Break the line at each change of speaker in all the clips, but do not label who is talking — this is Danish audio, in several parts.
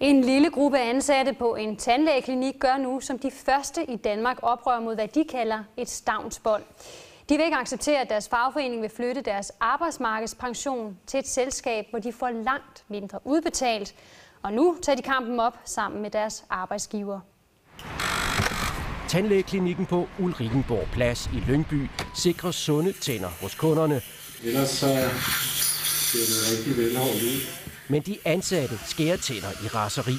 En lille gruppe ansatte på en tandlægeklinik gør nu som de første i Danmark oprør mod, hvad de kalder et stavnsbånd. De vil ikke acceptere, at deres fagforening vil flytte deres arbejdsmarkedspension til et selskab, hvor de får langt mindre udbetalt. Og nu tager de kampen op sammen med deres arbejdsgiver.
Tandlægeklinikken på Ulrikenborg Plads i Lyngby sikrer sunde tænder hos kunderne.
Ellers så ser det rigtig velholdt ud.
Men de ansatte skærer tænder i raseri.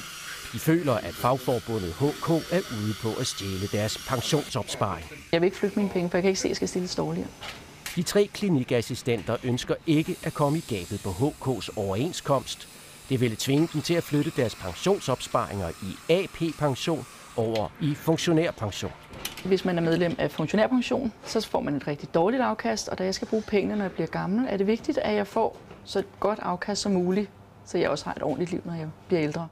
De føler, at fagforbundet HK er ude på at stjæle deres pensionsopsparing.
Jeg vil ikke flytte mine penge, for jeg kan ikke se, at jeg skal stilles dårligere.
De 3 klinikassistenter ønsker ikke at komme i gabet på HK's overenskomst. Det ville tvinge dem til at flytte deres pensionsopsparinger i AP-pension over i funktionærpension.
Hvis man er medlem af funktionærpension, så får man et rigtig dårligt afkast, og da jeg skal bruge pengene, når jeg bliver gammel, er det vigtigt, at jeg får så godt afkast som muligt, så jeg også har et ordentligt liv, når jeg bliver ældre.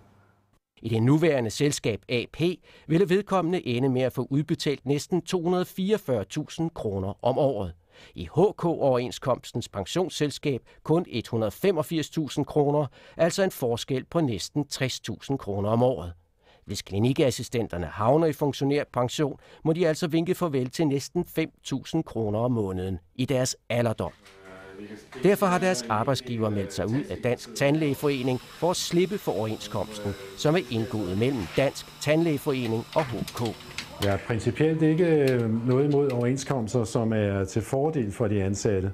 I det nuværende selskab AP ville vedkommende ende med at få udbetalt næsten 244.000 kroner om året. I HK-overenskomstens pensionsselskab kun 185.000 kroner, altså en forskel på næsten 60.000 kroner om året. Hvis klinikassistenterne havner i funktionærpension, må de altså vinke farvel til næsten 5.000 kroner om måneden i deres alderdom. Derfor har deres arbejdsgiver meldt sig ud af Dansk Tandlægeforening for at slippe for overenskomsten, som er indgået mellem Dansk Tandlægeforening og HK.
Jeg er principielt ikke noget imod overenskomster, som er til fordel for de ansatte.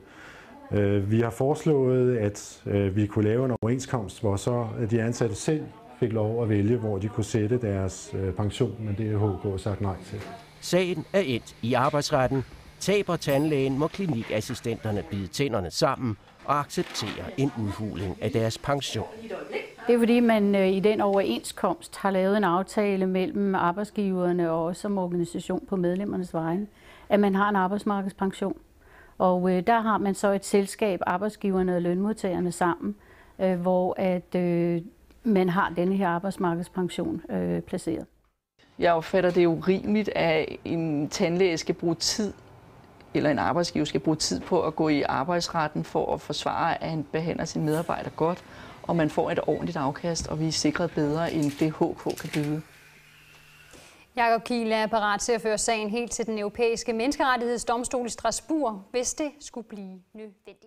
Vi har foreslået, at vi kunne lave en overenskomst, hvor så de ansatte selv fik lov at vælge, hvor de kunne sætte deres pension, men det er HK sagt nej til.
Sagen er endt i arbejdsretten. Taber tandlægen, må klinikassistenterne bide tænderne sammen og acceptere en udhuling af deres pension.
Det er fordi, man i den overenskomst har lavet en aftale mellem arbejdsgiverne og også som organisation på medlemmernes vegne, at man har en arbejdsmarkedspension. Og der har man så et selskab, arbejdsgiverne og lønmodtagerne sammen, hvor at man har denne her arbejdsmarkedspension placeret.
Jeg opfatter det urimeligt, at en tandlæge skal bruge tid, eller en arbejdsgiver skal bruge tid på at gå i arbejdsretten for at forsvare, at han behandler sine medarbejdere godt, og man får et ordentligt afkast, og vi er sikret bedre, end det HK kan byde.
Jakob Kiel er parat til at føre sagen helt til den europæiske menneskerettighedsdomstol i Strasbourg, hvis det skulle blive nødvendigt.